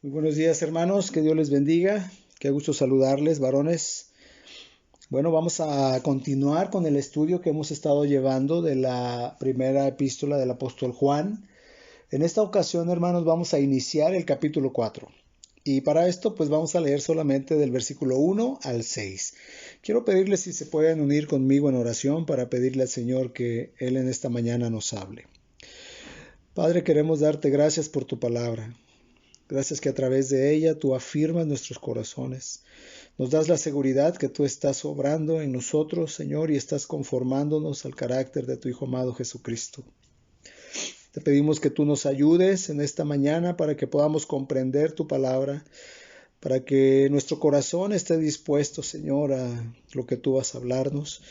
Muy buenos días, hermanos, que Dios les bendiga. Qué gusto saludarles, varones. Bueno, vamos a continuar con el estudio que hemos estado llevando de la primera epístola del apóstol Juan. En esta ocasión, hermanos, vamos a iniciar el capítulo 4. Y para esto, pues vamos a leer solamente del versículo 1 al 6. Quiero pedirles si se pueden unir conmigo en oración para pedirle al Señor que Él en esta mañana nos hable. Padre, queremos darte gracias por tu palabra. Gracias que a través de ella tú afirmas nuestros corazones. Nos das la seguridad que tú estás obrando en nosotros, Señor, y estás conformándonos al carácter de tu Hijo amado Jesucristo. Te pedimos que tú nos ayudes en esta mañana para que podamos comprender tu palabra, para que nuestro corazón esté dispuesto, Señor, a lo que tú vas a hablarnos,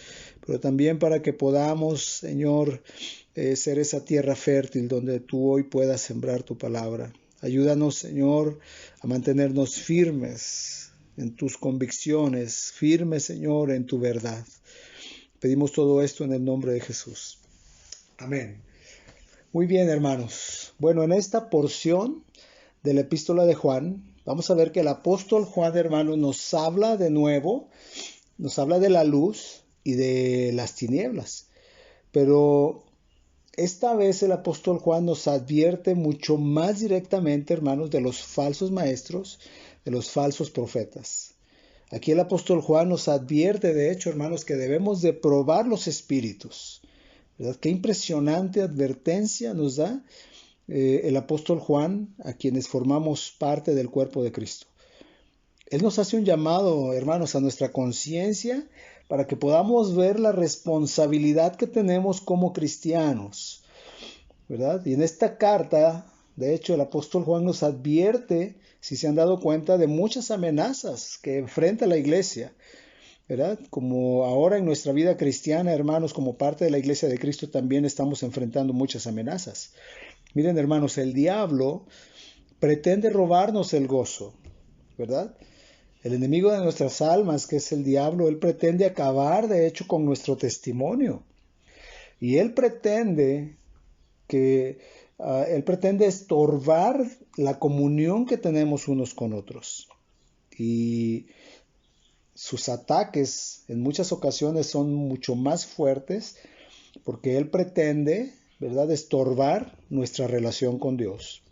pero también para que podamos, Señor, ser esa tierra fértil donde tú hoy puedas sembrar tu palabra. Ayúdanos, Señor, a mantenernos firmes en tus convicciones, firmes, Señor, en tu verdad. Pedimos todo esto en el nombre de Jesús. Amén. Muy bien, hermanos. Bueno, en esta porción de la epístola de Juan, vamos a ver que el apóstol Juan, hermanos, nos habla de nuevo, nos habla de la luz y de las tinieblas. Pero esta vez el apóstol Juan nos advierte mucho más directamente, hermanos, de los falsos maestros, de los falsos profetas. Aquí el apóstol Juan nos advierte, de hecho, hermanos, que debemos de probar los espíritus. ¿Verdad? Qué impresionante advertencia nos da el apóstol Juan a quienes formamos parte del cuerpo de Cristo. Él nos hace un llamado, hermanos, a nuestra conciencia para que podamos ver la responsabilidad que tenemos como cristianos, ¿verdad? Y en esta carta, de hecho, el apóstol Juan nos advierte, si se han dado cuenta, de muchas amenazas que enfrenta la iglesia, ¿verdad? Como ahora en nuestra vida cristiana, hermanos, como parte de la iglesia de Cristo, también estamos enfrentando muchas amenazas. Miren, hermanos, el diablo pretende robarnos el gozo, ¿verdad? El enemigo de nuestras almas, que es el diablo, él pretende acabar, de hecho, con nuestro testimonio. Y él pretende estorbar la comunión que tenemos unos con otros. Y sus ataques en muchas ocasiones son mucho más fuertes porque él pretende, ¿verdad?, estorbar nuestra relación con Dios.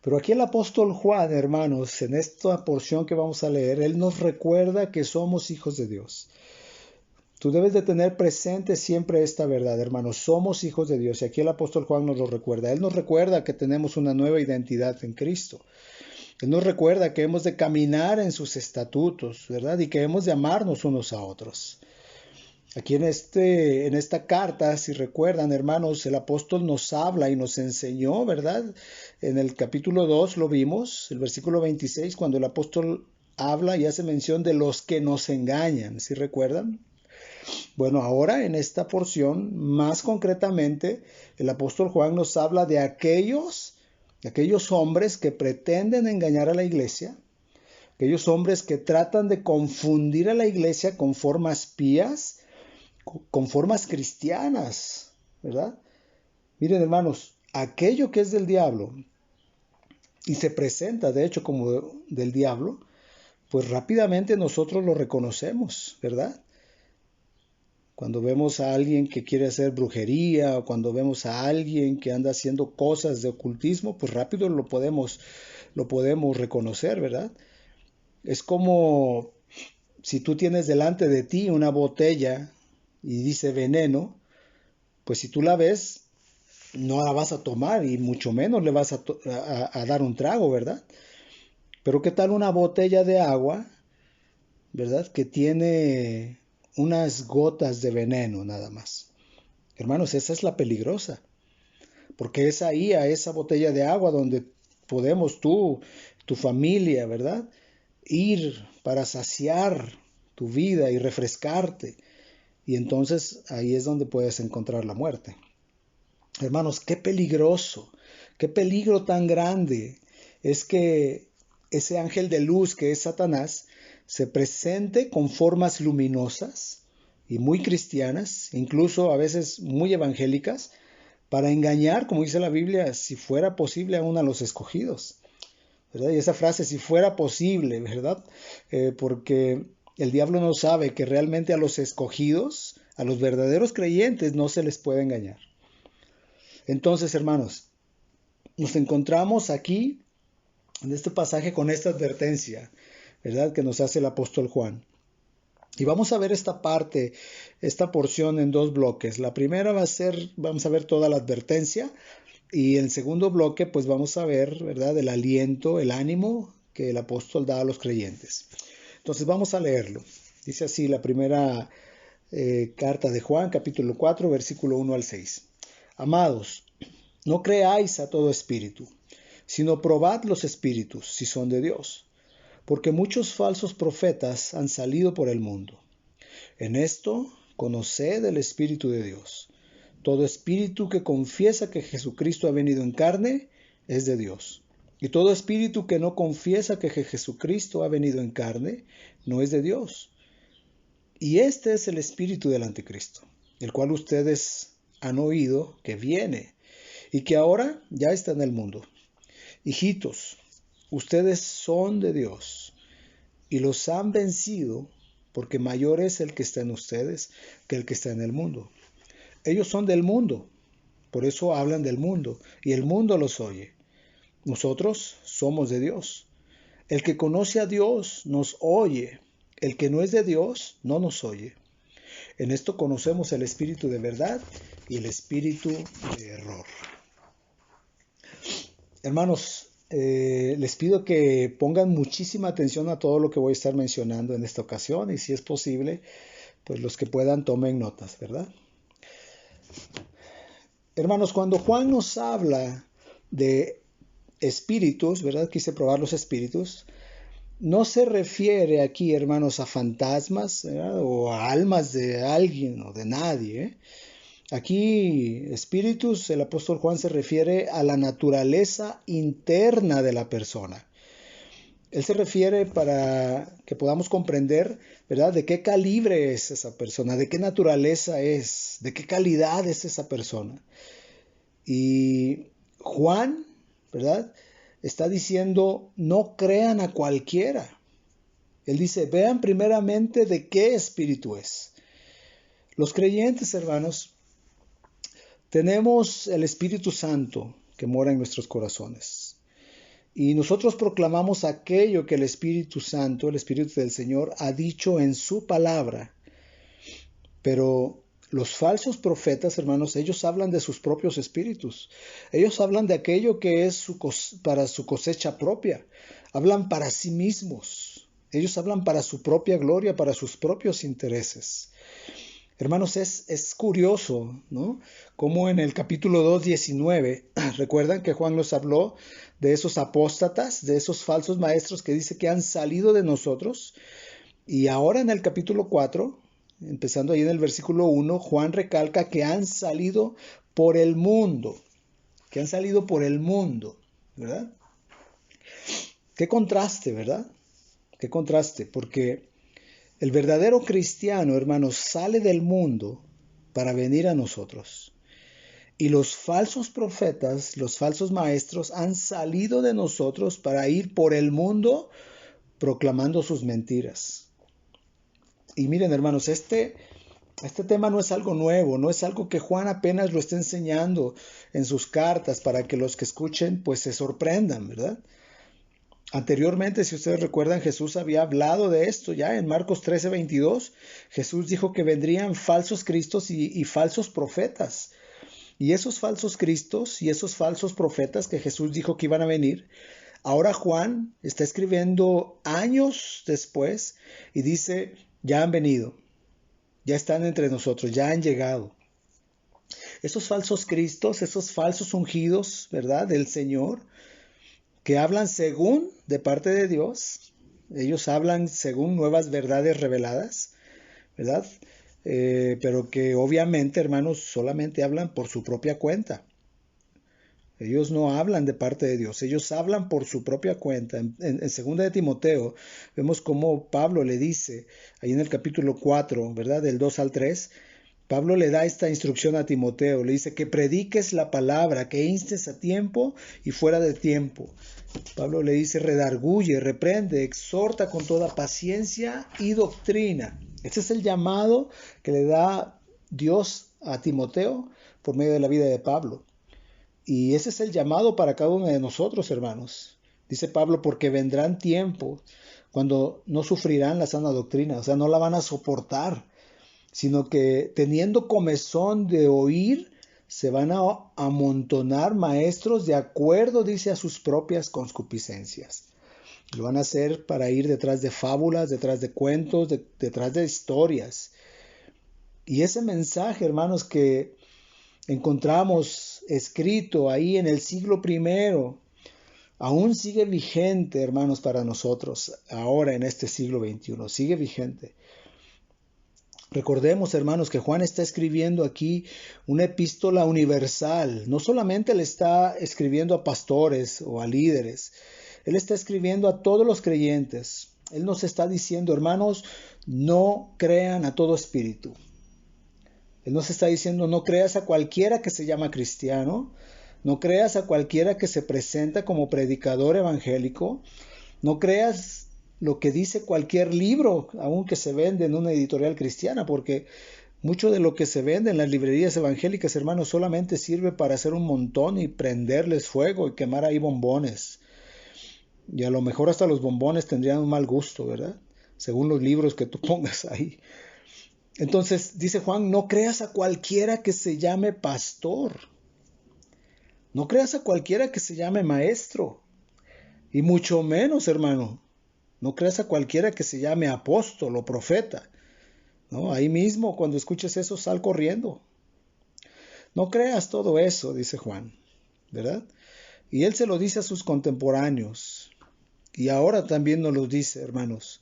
Pero aquí el apóstol Juan, hermanos, en esta porción que vamos a leer, él nos recuerda que somos hijos de Dios. Tú debes de tener presente siempre esta verdad, hermanos. Somos hijos de Dios. Y aquí el apóstol Juan nos lo recuerda. Él nos recuerda que tenemos una nueva identidad en Cristo. Él nos recuerda que hemos de caminar en sus estatutos, ¿verdad? Y que hemos de amarnos unos a otros. Aquí en esta carta, si recuerdan, hermanos, el apóstol nos habla y nos enseñó, ¿verdad? En el capítulo 2 lo vimos, el versículo 26, cuando el apóstol habla y hace mención de los que nos engañan, ¿sí recuerdan? Bueno, ahora en esta porción, más concretamente, el apóstol Juan nos habla de aquellos hombres que pretenden engañar a la iglesia, aquellos hombres que tratan de confundir a la iglesia con formas pías, con formas cristianas, ¿verdad? Miren, hermanos, aquello que es del diablo y se presenta, de hecho, como del diablo, pues rápidamente nosotros lo reconocemos, ¿verdad? Cuando vemos a alguien que quiere hacer brujería o cuando vemos a alguien que anda haciendo cosas de ocultismo, pues rápido lo podemos reconocer, ¿verdad? Es como si tú tienes delante de ti una botella y dice veneno, pues si tú la ves, no la vas a tomar y mucho menos le vas a dar un trago, ¿verdad? Pero ¿qué tal una botella de agua, ¿verdad? Que tiene unas gotas de veneno nada más. Hermanos, esa es la peligrosa, porque es ahí a esa botella de agua donde podemos tú, tu familia, ¿verdad?, ir para saciar tu vida y refrescarte. Y entonces ahí es donde puedes encontrar la muerte. Hermanos, qué peligroso, qué peligro tan grande es que ese ángel de luz que es Satanás se presente con formas luminosas y muy cristianas, incluso a veces muy evangélicas, para engañar, como dice la Biblia, si fuera posible aún a los escogidos. ¿verdad? Y esa frase, si fuera posible, ¿verdad? Porque el diablo no sabe que realmente a los escogidos, a los verdaderos creyentes, no se les puede engañar. Entonces, hermanos, nos encontramos aquí en este pasaje con esta advertencia, ¿verdad? Que nos hace el apóstol Juan. Y vamos a ver esta parte, esta porción en dos bloques. La primera va a ser, vamos a ver toda la advertencia, y en el segundo bloque, pues vamos a ver, ¿verdad? El aliento, el ánimo que el apóstol da a los creyentes. Entonces vamos a leerlo. Dice así la primera carta de Juan, capítulo 4, versículo 1 al 6. Amados, no creáis a todo espíritu, sino probad los espíritus, si son de Dios, porque muchos falsos profetas han salido por el mundo. En esto, conoced el Espíritu de Dios. Todo espíritu que confiesa que Jesucristo ha venido en carne es de Dios. Y todo espíritu que no confiesa que Jesucristo ha venido en carne no es de Dios. Y este es el espíritu del anticristo, el cual ustedes han oído que viene y que ahora ya está en el mundo. Hijitos, ustedes son de Dios y los han vencido, porque mayor es el que está en ustedes que el que está en el mundo. Ellos son del mundo, por eso hablan del mundo, y el mundo los oye. Nosotros somos de Dios. El que conoce a Dios nos oye, el que no es de Dios no nos oye. En esto conocemos el espíritu de verdad y el espíritu de error. Hermanos, les pido que pongan muchísima atención a todo lo que voy a estar mencionando en esta ocasión, y si es posible, pues los que puedan tomen notas, ¿verdad? Hermanos, cuando Juan nos habla de espíritus, ¿verdad? Quise probar los espíritus. No se refiere aquí, hermanos, a fantasmas, ¿verdad? O a almas de alguien o de nadie, ¿eh? Aquí, espíritus, el apóstol Juan se refiere a la naturaleza interna de la persona. Él se refiere para que podamos comprender, ¿verdad?, de qué calibre es esa persona, de qué naturaleza es, de qué calidad es esa persona. Y Juan, ¿verdad?, está diciendo, no crean a cualquiera. Él dice, vean primeramente de qué espíritu es. Los creyentes, hermanos, tenemos el Espíritu Santo que mora en nuestros corazones. Y nosotros proclamamos aquello que el Espíritu Santo, el Espíritu del Señor, ha dicho en su palabra. Pero los falsos profetas, hermanos, ellos hablan de sus propios espíritus. Ellos hablan de aquello que es para su cosecha propia. Hablan para sí mismos. Ellos hablan para su propia gloria, para sus propios intereses. Hermanos, es curioso, ¿no? Como en el capítulo 2, 19, recuerdan que Juan nos habló de esos apóstatas, de esos falsos maestros que dice que han salido de nosotros. Y ahora en el capítulo 4, empezando ahí en el versículo 1, Juan recalca que han salido por el mundo, que han salido por el mundo, ¿verdad? Qué contraste, ¿verdad? Qué contraste, porque el verdadero cristiano, hermanos, sale del mundo para venir a nosotros. Y los falsos profetas, los falsos maestros, han salido de nosotros para ir por el mundo proclamando sus mentiras. Y miren, hermanos, este tema no es algo nuevo, no es algo que Juan apenas lo esté enseñando en sus cartas para que los que escuchen pues se sorprendan, ¿verdad? Anteriormente, si ustedes recuerdan, Jesús había hablado de esto ya en Marcos 13:22. Jesús dijo que vendrían falsos cristos y falsos profetas. Y esos falsos cristos y esos falsos profetas que Jesús dijo que iban a venir, ahora Juan está escribiendo años después y dice, ya han venido, ya están entre nosotros, ya han llegado. Esos falsos cristos, esos falsos ungidos, ¿verdad?, del Señor, que hablan según de parte de Dios, ellos hablan según nuevas verdades reveladas, ¿verdad? Pero que obviamente, hermanos, solamente hablan por su propia cuenta. Ellos no hablan de parte de Dios, ellos hablan por su propia cuenta. En 2 de Timoteo vemos cómo Pablo le dice, ahí en el capítulo 4, ¿verdad?, del 2 al 3, Pablo le da esta instrucción a Timoteo, le dice que prediques la palabra, que instes a tiempo y fuera de tiempo, Pablo le dice, redarguye, reprende, exhorta con toda paciencia y doctrina. Ese es el llamado que le da Dios a Timoteo por medio de la vida de Pablo. Y ese es el llamado para cada uno de nosotros, hermanos. Dice Pablo, porque vendrán tiempos cuando no sufrirán la sana doctrina, o sea, no la van a soportar, sino que teniendo comezón de oír, se van a amontonar maestros de acuerdo, dice, a sus propias concupiscencias. Lo van a hacer para ir detrás de fábulas, detrás de cuentos, detrás de historias. Y ese mensaje, hermanos, que encontramos escrito ahí en el siglo I, aún sigue vigente, hermanos, para nosotros, ahora en este siglo XXI, sigue vigente. Recordemos, hermanos, que Juan está escribiendo aquí una epístola universal. No solamente le está escribiendo a pastores o a líderes, él está escribiendo a todos los creyentes. Él nos está diciendo, hermanos, no crean a todo espíritu. Él nos está diciendo, no creas a cualquiera que se llama cristiano, no creas a cualquiera que se presenta como predicador evangélico, no creas lo que dice cualquier libro, aunque se vende en una editorial cristiana, porque mucho de lo que se vende en las librerías evangélicas, hermanos, solamente sirve para hacer un montón y prenderles fuego y quemar ahí bombones. Y a lo mejor hasta los bombones tendrían un mal gusto, ¿verdad? Según los libros que tú pongas ahí. Entonces, dice Juan, no creas a cualquiera que se llame pastor. No creas a cualquiera que se llame maestro. Y mucho menos, hermano, no creas a cualquiera que se llame apóstol o profeta. ¿No? Ahí mismo, cuando escuches eso, sal corriendo. No creas todo eso, dice Juan, ¿verdad? Y él se lo dice a sus contemporáneos. Y ahora también nos lo dice, hermanos.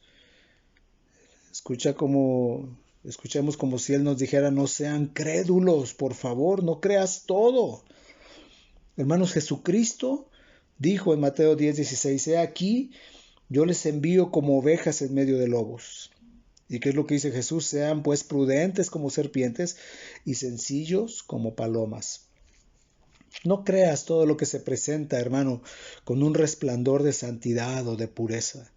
Escuchemos como si él nos dijera, no sean crédulos, por favor, no creas todo. Hermanos, Jesucristo dijo en Mateo 10:16, he aquí, yo les envío como ovejas en medio de lobos. ¿Y qué es lo que dice Jesús? Sean pues prudentes como serpientes y sencillos como palomas. No creas todo lo que se presenta, hermano, con un resplandor de santidad o de pureza.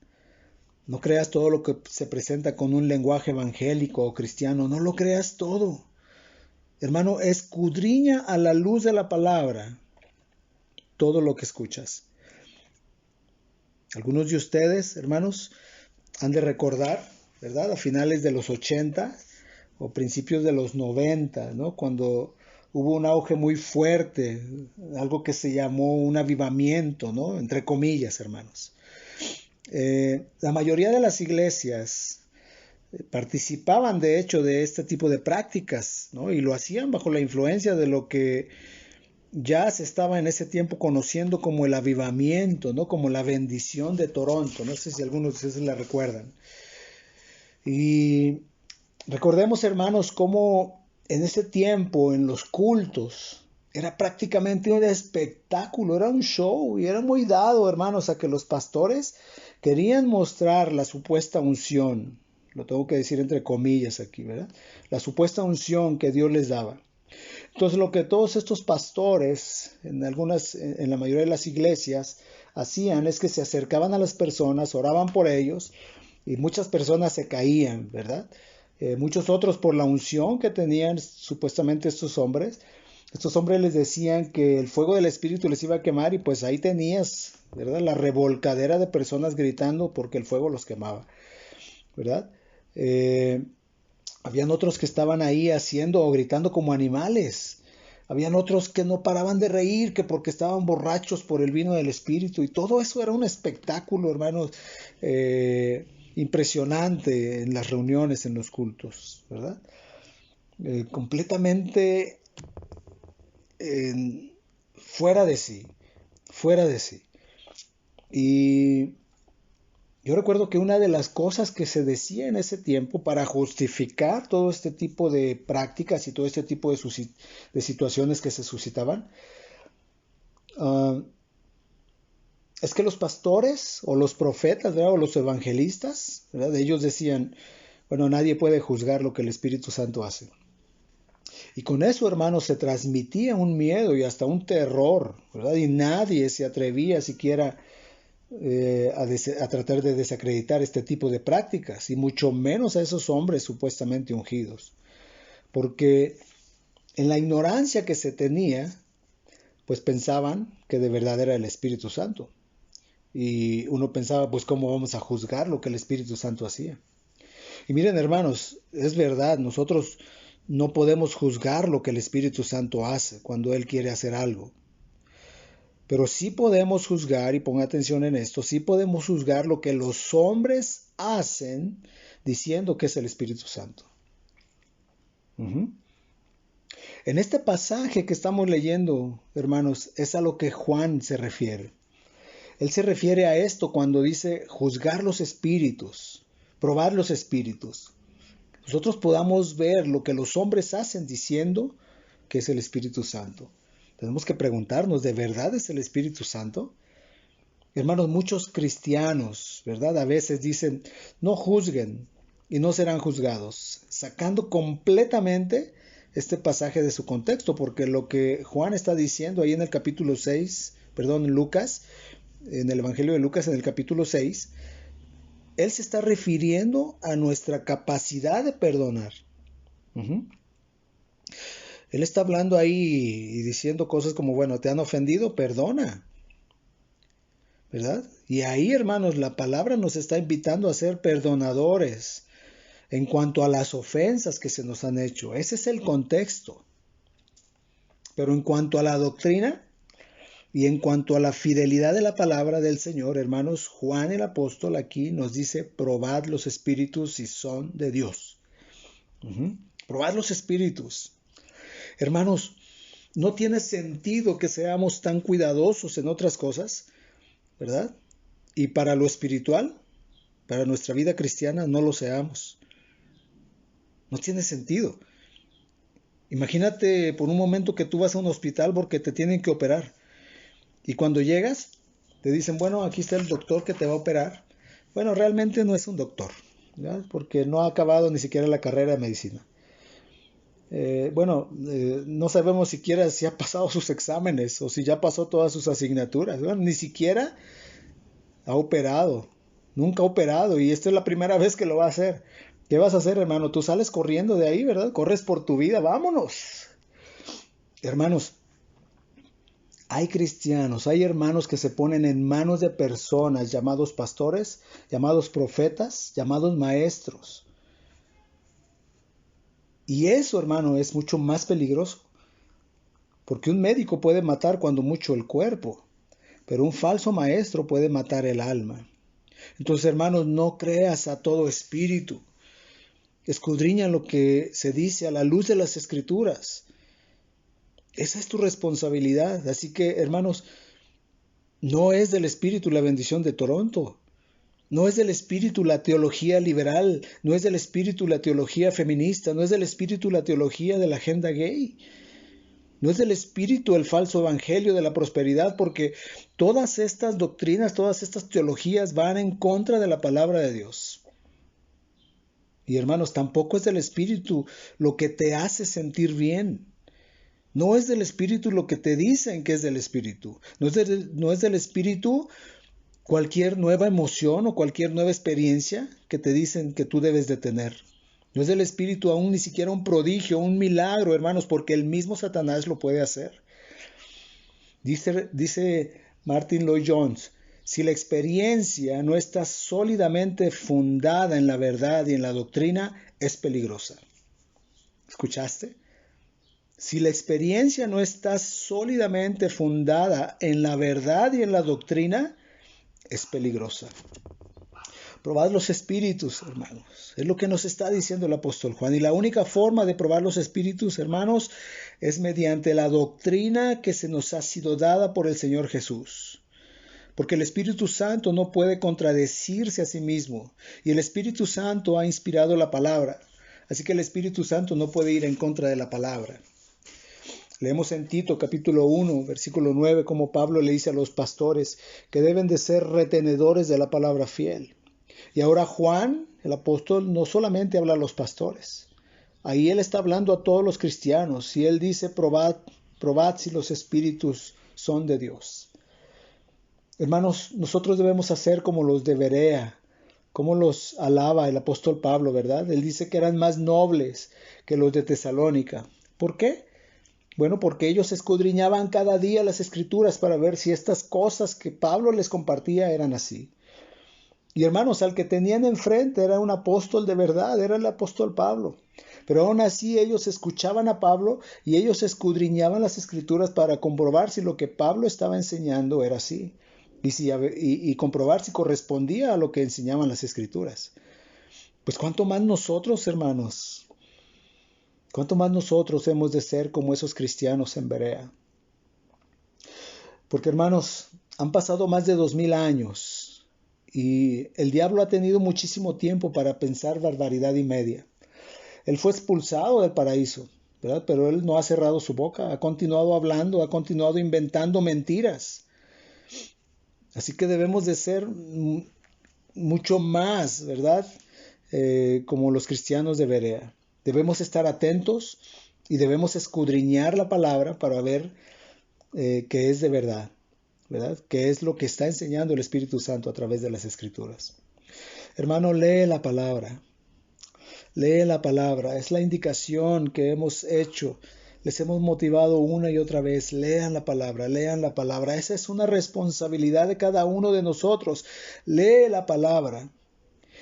No creas todo lo que se presenta con un lenguaje evangélico o cristiano. No lo creas todo. Hermano, escudriña a la luz de la palabra todo lo que escuchas. Algunos de ustedes, hermanos, han de recordar, ¿verdad? A finales de los 80 o principios de los 90, ¿no? Cuando hubo un auge muy fuerte, algo que se llamó un avivamiento, ¿no? Entre comillas, hermanos. La mayoría de las iglesias participaban, de hecho, de este tipo de prácticas, ¿no? Y lo hacían bajo la influencia de lo que ya se estaba en ese tiempo conociendo como el avivamiento, ¿no? Como la bendición de Toronto. No sé si algunos de ustedes la recuerdan. Y recordemos, hermanos, cómo en ese tiempo, en los cultos, era prácticamente un espectáculo, era un show y era muy dado, hermanos, a que los pastores querían mostrar la supuesta unción. Lo tengo que decir entre comillas aquí, ¿verdad? La supuesta unción que Dios les daba. Entonces, lo que todos estos pastores, en la mayoría de las iglesias, hacían es que se acercaban a las personas, oraban por ellos, y muchas personas se caían, ¿verdad? Muchos otros por la unción que tenían supuestamente estos hombres les decían que el fuego del Espíritu les iba a quemar y pues ahí tenías, ¿verdad? La revolcadera de personas gritando porque el fuego los quemaba, ¿verdad? Habían otros que estaban ahí haciendo o gritando como animales. Habían otros que no paraban de reír, que porque estaban borrachos por el vino del Espíritu. Y todo eso era un espectáculo, hermanos, impresionante en las reuniones, en los cultos, ¿verdad? Completamente fuera de sí, fuera de sí. Y yo recuerdo que una de las cosas que se decía en ese tiempo para justificar todo este tipo de prácticas y todo este tipo de situaciones que se suscitaban, es que los pastores o los profetas, ¿verdad? O los evangelistas, ¿verdad? Ellos decían, bueno, nadie puede juzgar lo que el Espíritu Santo hace. Y con eso, hermanos, se transmitía un miedo y hasta un terror, ¿verdad? Y nadie se atrevía siquiera a tratar de desacreditar este tipo de prácticas, y mucho menos a esos hombres supuestamente ungidos. Porque en la ignorancia que se tenía, pues pensaban que de verdad era el Espíritu Santo. Y uno pensaba, pues, ¿cómo vamos a juzgar lo que el Espíritu Santo hacía? Y miren, hermanos, es verdad, nosotros no podemos juzgar lo que el Espíritu Santo hace cuando Él quiere hacer algo. Pero sí podemos juzgar, y ponga atención en esto, sí podemos juzgar lo que los hombres hacen diciendo que es el Espíritu Santo. En este pasaje que estamos leyendo, hermanos, es a lo que Juan se refiere. Él se refiere a esto cuando dice juzgar los espíritus, probar los espíritus. Nosotros podamos ver lo que los hombres hacen diciendo que es el Espíritu Santo. Tenemos que preguntarnos, ¿de verdad es el Espíritu Santo? Hermanos, muchos cristianos, ¿verdad? A veces dicen, no juzguen y no serán juzgados, sacando completamente este pasaje de su contexto, porque lo que Juan está diciendo ahí en el capítulo 6, perdón, Lucas, en el Evangelio de Lucas, en el capítulo 6, él se está refiriendo a nuestra capacidad de perdonar. Él está hablando ahí y diciendo cosas como, bueno, te han ofendido, perdona, ¿verdad? Y ahí, hermanos, la palabra nos está invitando a ser perdonadores en cuanto a las ofensas que se nos han hecho. Ese es el contexto. Pero en cuanto a la doctrina y en cuanto a la fidelidad de la palabra del Señor, hermanos, Juan el apóstol aquí nos dice, probad los espíritus si son de Dios. Probad los espíritus. Hermanos, no tiene sentido que seamos tan cuidadosos en otras cosas, ¿verdad? Y para lo espiritual, para nuestra vida cristiana, no lo seamos. No tiene sentido. Imagínate por un momento que tú vas a un hospital porque te tienen que operar. Y cuando llegas, te dicen, bueno, aquí está el doctor que te va a operar. Bueno, realmente no es un doctor, ¿verdad? Porque no ha acabado ni siquiera la carrera de medicina. No sabemos siquiera si ha pasado sus exámenes o si ya pasó todas sus asignaturas. Bueno, ni siquiera ha operado, nunca ha operado, y esta es la primera vez que lo va a hacer. ¿Qué vas a hacer, hermano? Tú sales corriendo de ahí, ¿verdad? Corres por tu vida, vámonos. Hermanos, hay cristianos, hay hermanos que se ponen en manos de personas llamados pastores, llamados profetas, llamados maestros. Y eso, hermano, es mucho más peligroso. Porque un médico puede matar cuando mucho el cuerpo, pero un falso maestro puede matar el alma. Entonces, hermanos, no creas a todo espíritu. Escudriña lo que se dice a la luz de las Escrituras. Esa es tu responsabilidad. Así que, hermanos, no es del espíritu la bendición de Toronto. No es del espíritu la teología liberal. No es del espíritu la teología feminista. No es del espíritu la teología de la agenda gay. No es del espíritu el falso evangelio de la prosperidad, porque todas estas doctrinas, todas estas teologías van en contra de la palabra de Dios. Y hermanos, tampoco es del espíritu lo que te hace sentir bien. No es del espíritu lo que te dicen que es del espíritu. No es del espíritu cualquier nueva emoción o cualquier nueva experiencia que te dicen que tú debes de tener. No es del espíritu aún ni siquiera un prodigio, un milagro, hermanos, porque el mismo Satanás lo puede hacer. Dice Martin Lloyd-Jones, si la experiencia no está sólidamente fundada en la verdad y en la doctrina, es peligrosa. ¿Escuchaste? Si la experiencia no está sólidamente fundada en la verdad y en la doctrina, es peligrosa. Probad los espíritus, hermanos. Es lo que nos está diciendo el apóstol Juan. Y la única forma de probar los espíritus, hermanos, es mediante la doctrina que se nos ha sido dada por el Señor Jesús. Porque el Espíritu Santo no puede contradecirse a sí mismo. Y el Espíritu Santo ha inspirado la palabra. Así que el Espíritu Santo no puede ir en contra de la palabra. Leemos en Tito capítulo 1, versículo 9, como Pablo le dice a los pastores que deben de ser retenedores de la palabra fiel. Y ahora Juan, el apóstol, no solamente habla a los pastores. Ahí él está hablando a todos los cristianos. Y él dice, probad si los espíritus son de Dios. Hermanos, nosotros debemos hacer como los de Berea, como los alaba el apóstol Pablo, ¿verdad? Él dice que eran más nobles que los de Tesalónica. ¿Por qué? Bueno, porque ellos escudriñaban cada día las escrituras para ver si estas cosas que Pablo les compartía eran así. Y hermanos, al que tenían enfrente era un apóstol de verdad, era el apóstol Pablo. Pero aún así ellos escuchaban a Pablo y ellos escudriñaban las escrituras para comprobar si lo que Pablo estaba enseñando era así. Y comprobar si correspondía a lo que enseñaban las escrituras. Pues cuánto más nosotros, hermanos, cuánto más nosotros hemos de ser como esos cristianos en Berea. Porque hermanos, han pasado más de 2000 años y el diablo ha tenido muchísimo tiempo para pensar barbaridad y media. Él fue expulsado del paraíso, ¿verdad? Pero él no ha cerrado su boca, ha continuado hablando, ha continuado inventando mentiras. Así que debemos de ser mucho más, ¿verdad? Como los cristianos de Berea. Debemos estar atentos y debemos escudriñar la palabra para ver qué es de verdad, ¿verdad? Qué es lo que está enseñando el Espíritu Santo a través de las Escrituras. Hermano, lee la palabra. Lee la palabra. Es la indicación que hemos hecho. Les hemos motivado una y otra vez. Lean la palabra, lean la palabra. Esa es una responsabilidad de cada uno de nosotros. Lee la palabra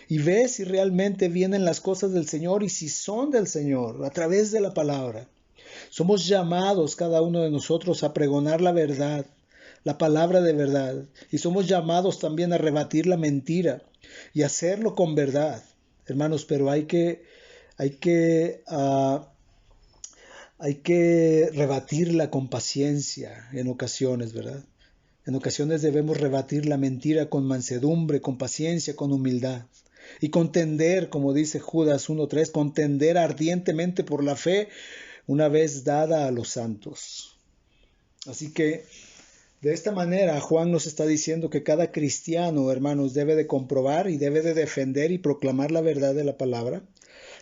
y ve si realmente vienen las cosas del Señor y si son del Señor a través de la palabra. Somos llamados cada uno de nosotros a pregonar la verdad, la palabra de verdad, y somos llamados también a rebatir la mentira y hacerlo con verdad, hermanos, pero hay que rebatirla con paciencia en ocasiones, ¿verdad? En ocasiones debemos rebatir la mentira con mansedumbre, con paciencia, con humildad. Y contender, como dice Judas 1:3, contender ardientemente por la fe una vez dada a los santos. Así que de esta manera Juan nos está diciendo que cada cristiano, hermanos, debe de comprobar y debe de defender y proclamar la verdad de la palabra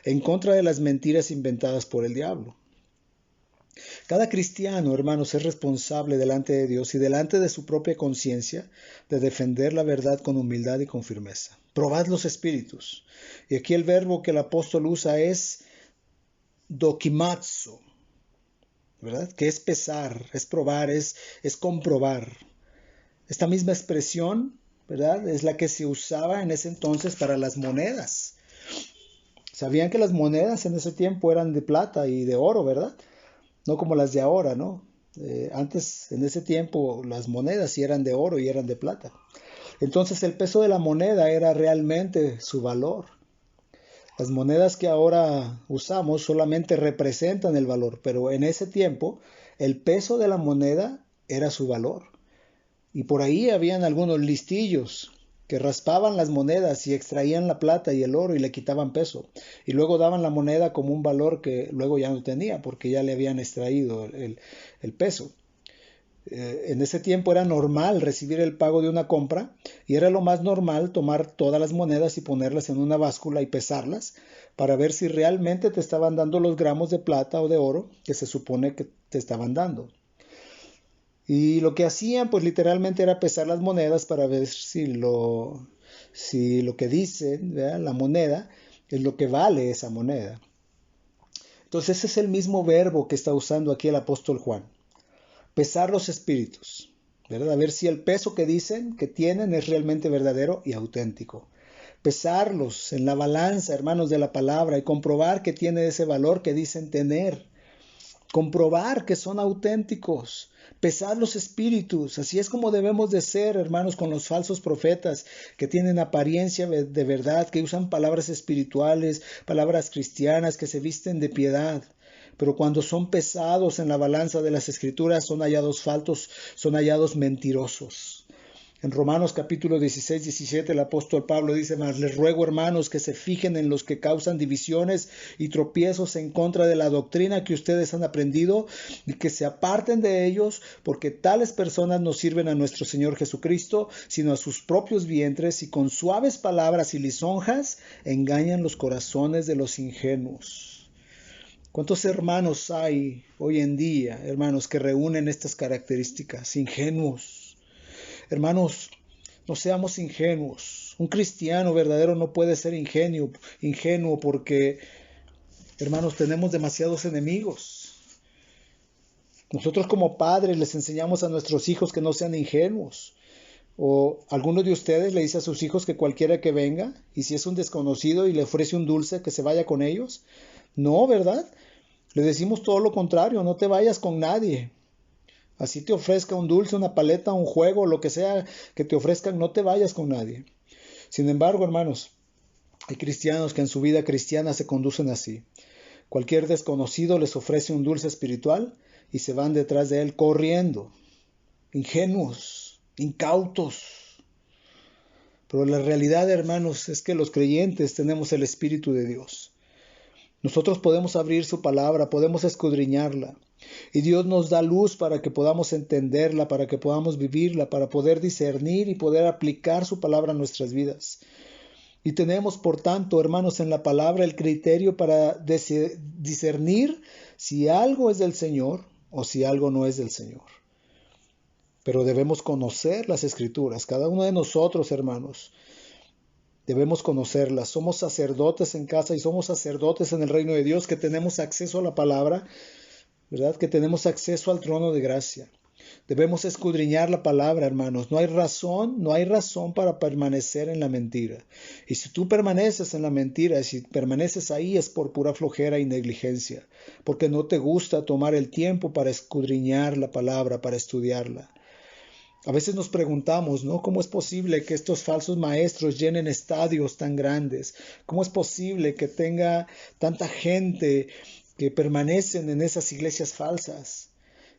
en contra de las mentiras inventadas por el diablo. Cada cristiano, hermanos, es responsable delante de Dios y delante de su propia conciencia de defender la verdad con humildad y con firmeza. Probad los espíritus. Y aquí el verbo que el apóstol usa es dokimazo, ¿verdad? Que es pesar, es probar, es comprobar. Esta misma expresión, ¿verdad? Es la que se usaba en ese entonces para las monedas. Sabían que las monedas en ese tiempo eran de plata y de oro, ¿verdad? No como las de ahora, ¿no? Antes, en ese tiempo, las monedas sí eran de oro y eran de plata. Entonces el peso de la moneda era realmente su valor. Las monedas que ahora usamos solamente representan el valor, pero en ese tiempo el peso de la moneda era su valor. Y por ahí habían algunos listillos que raspaban las monedas y extraían la plata y el oro y le quitaban peso. Y luego daban la moneda como un valor que luego ya no tenía porque ya le habían extraído el peso. En ese tiempo era normal recibir el pago de una compra y era lo más normal tomar todas las monedas y ponerlas en una báscula y pesarlas para ver si realmente te estaban dando los gramos de plata o de oro que se supone que te estaban dando. Y lo que hacían, pues literalmente era pesar las monedas para ver si lo que dice, ¿verdad?, la moneda es lo que vale esa moneda. Entonces ese es el mismo verbo que está usando aquí el apóstol Juan. Pesar los espíritus, ¿verdad? A ver si el peso que dicen que tienen es realmente verdadero y auténtico. Pesarlos en la balanza, hermanos, de la palabra y comprobar que tiene ese valor que dicen tener. Comprobar que son auténticos, pesar los espíritus, así es como debemos de ser, hermanos, con los falsos profetas que tienen apariencia de verdad, que usan palabras espirituales, palabras cristianas, que se visten de piedad, pero cuando son pesados en la balanza de las escrituras son hallados faltos, son hallados mentirosos. En Romanos capítulo 16, 17 el apóstol Pablo dice: mas les ruego, hermanos, que se fijen en los que causan divisiones y tropiezos en contra de la doctrina que ustedes han aprendido y que se aparten de ellos, porque tales personas no sirven a nuestro Señor Jesucristo, sino a sus propios vientres, y con suaves palabras y lisonjas engañan los corazones de los ingenuos. ¿Cuántos hermanos hay hoy en día, hermanos, que reúnen estas características? Ingenuos. Hermanos, no seamos ingenuos. Un cristiano verdadero no puede ser ingenuo porque, hermanos, tenemos demasiados enemigos. Nosotros como padres les enseñamos a nuestros hijos que no sean ingenuos. O algunos de ustedes le dice a sus hijos que cualquiera que venga, y si es un desconocido y le ofrece un dulce, que se vaya con ellos. No, ¿verdad? Le decimos todo lo contrario, no te vayas con nadie. Así te ofrezca un dulce, una paleta, un juego, lo que sea que te ofrezcan, no te vayas con nadie. Sin embargo, hermanos, hay cristianos que en su vida cristiana se conducen así. Cualquier desconocido les ofrece un dulce espiritual y se van detrás de él corriendo, ingenuos, incautos. Pero la realidad, hermanos, es que los creyentes tenemos el Espíritu de Dios. Nosotros podemos abrir su palabra, podemos escudriñarla. Y Dios nos da luz para que podamos entenderla, para que podamos vivirla, para poder discernir y poder aplicar su palabra a nuestras vidas. Y tenemos, por tanto, hermanos, en la palabra el criterio para discernir si algo es del Señor o si algo no es del Señor. Pero debemos conocer las Escrituras, cada uno de nosotros, hermanos. Debemos conocerlas. Somos sacerdotes en casa y somos sacerdotes en el reino de Dios que tenemos acceso a la palabra, ¿verdad? Que tenemos acceso al trono de gracia. Debemos escudriñar la palabra, hermanos. No hay razón para permanecer en la mentira. Y si tú permaneces en la mentira, si permaneces ahí es por pura flojera y negligencia, porque no te gusta tomar el tiempo para escudriñar la palabra, para estudiarla. A veces nos preguntamos, ¿no? ¿Cómo es posible que estos falsos maestros llenen estadios tan grandes? ¿Cómo es posible que tenga tanta gente que permanecen en esas iglesias falsas?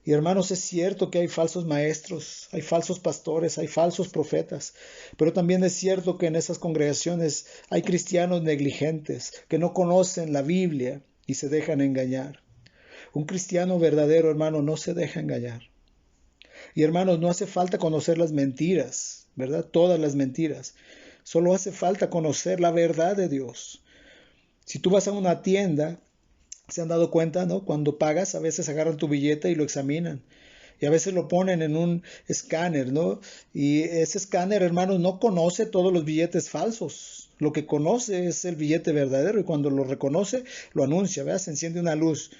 Y hermanos, es cierto que hay falsos maestros, hay falsos pastores, hay falsos profetas, pero también es cierto que en esas congregaciones hay cristianos negligentes que no conocen la Biblia y se dejan engañar. Un cristiano verdadero, hermano, no se deja engañar. Y hermanos, no hace falta conocer las mentiras, ¿verdad? Todas las mentiras. Solo hace falta conocer la verdad de Dios. Si tú vas a una tienda, se han dado cuenta, ¿no? Cuando pagas, a veces agarran tu billete y lo examinan. Y a veces lo ponen en un escáner, ¿no? Y ese escáner, hermanos, no conoce todos los billetes falsos. Lo que conoce es el billete verdadero y cuando lo reconoce, lo anuncia, ¿verdad? Se enciende una luz.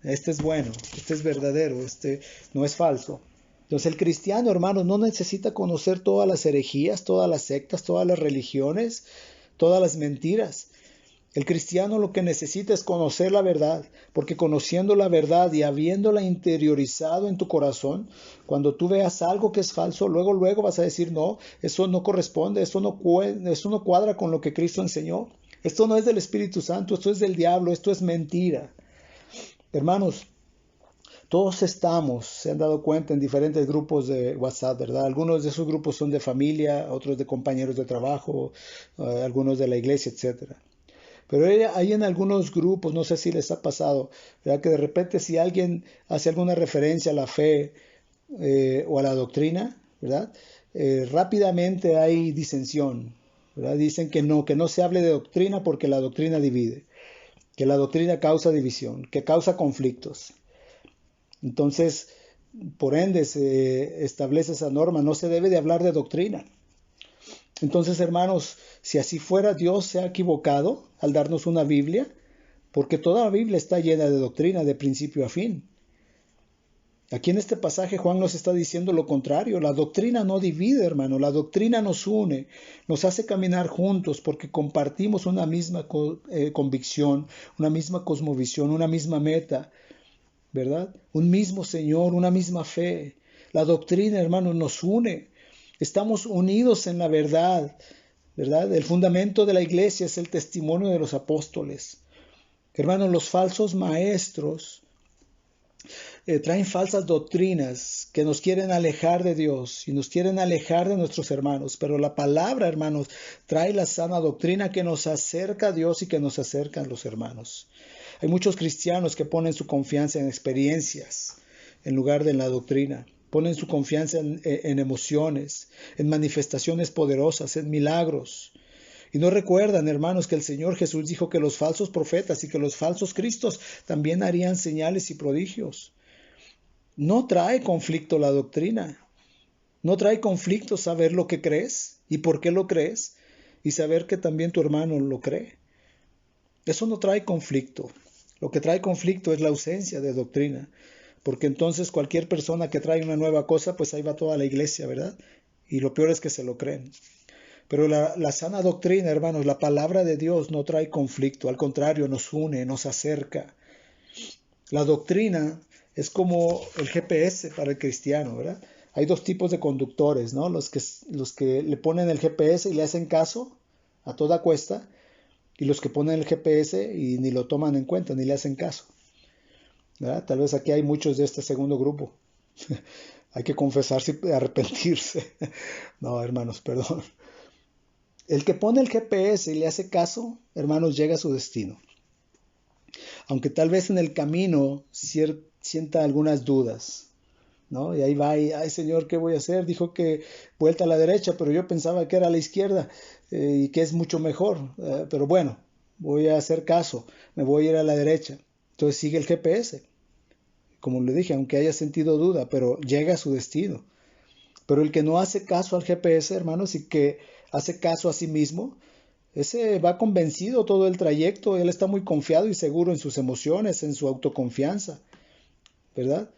Este es bueno, este es verdadero, este no es falso. Entonces el cristiano, hermanos, no necesita conocer todas las herejías, todas las sectas, todas las religiones, todas las mentiras. El cristiano lo que necesita es conocer la verdad, porque conociendo la verdad y habiéndola interiorizado en tu corazón, cuando tú veas algo que es falso, luego vas a decir, no, eso no corresponde, eso no cuadra con lo que Cristo enseñó. Esto no es del Espíritu Santo, esto es del diablo, esto es mentira. Hermanos, todos estamos, se han dado cuenta, en diferentes grupos de WhatsApp, ¿verdad? Algunos de esos grupos son de familia, otros de compañeros de trabajo, algunos de la iglesia, etcétera. Pero hay en algunos grupos, no sé si les ha pasado, ¿verdad? Que de repente si alguien hace alguna referencia a la fe o a la doctrina, ¿verdad? Rápidamente hay disensión, ¿verdad? Dicen que no se hable de doctrina porque la doctrina divide, que la doctrina causa división, que causa conflictos. Entonces, por ende, se establece esa norma, no se debe de hablar de doctrina. Entonces, hermanos, si así fuera, Dios se ha equivocado al darnos una Biblia, porque toda la Biblia está llena de doctrina de principio a fin. Aquí en este pasaje Juan nos está diciendo lo contrario. La doctrina no divide, hermano, la doctrina nos une, nos hace caminar juntos porque compartimos una misma convicción, una misma cosmovisión, una misma meta, ¿verdad? Un mismo Señor, una misma fe. La doctrina, hermano, nos une. Estamos unidos en la verdad, ¿verdad? El fundamento de la iglesia es el testimonio de los apóstoles. Hermanos, los falsos maestros traen falsas doctrinas que nos quieren alejar de Dios y nos quieren alejar de nuestros hermanos, pero la palabra, hermanos, trae la sana doctrina que nos acerca a Dios y que nos acerca a los hermanos. Hay muchos cristianos que ponen su confianza en experiencias en lugar de en la doctrina. Ponen su confianza en emociones, en manifestaciones poderosas, en milagros. Y no recuerdan, hermanos, que el Señor Jesús dijo que los falsos profetas y que los falsos cristos también harían señales y prodigios. No trae conflicto la doctrina. No trae conflicto saber lo que crees y por qué lo crees y saber que también tu hermano lo cree. Eso no trae conflicto. Lo que trae conflicto es la ausencia de doctrina, porque entonces cualquier persona que trae una nueva cosa, pues ahí va toda la iglesia, ¿verdad? Y lo peor es que se lo creen. Pero la sana doctrina, hermanos, la palabra de Dios no trae conflicto, al contrario, nos une, nos acerca. La doctrina es como el GPS para el cristiano, ¿verdad? Hay dos tipos de conductores, ¿no? Los que le ponen el GPS y le hacen caso a toda cuesta, y los que ponen el GPS y ni lo toman en cuenta, ni le hacen caso, ¿verdad? Tal vez aquí hay muchos de este segundo grupo. Hay que confesarse y arrepentirse. No, hermanos, perdón. El que pone el GPS y le hace caso, hermanos, llega a su destino. Aunque tal vez en el camino sienta algunas dudas, ¿no? Y ahí va, y, ay Señor, ¿qué voy a hacer? Dijo que vuelta a la derecha, pero yo pensaba que era a la izquierda y que es mucho mejor. Pero bueno, voy a hacer caso, me voy a ir a la derecha. Entonces sigue el GPS, como le dije, aunque haya sentido duda, pero llega a su destino. Pero el que no hace caso al GPS, hermanos, y que hace caso a sí mismo, ese va convencido todo el trayecto, él está muy confiado y seguro en sus emociones, en su autoconfianza, ¿verdad?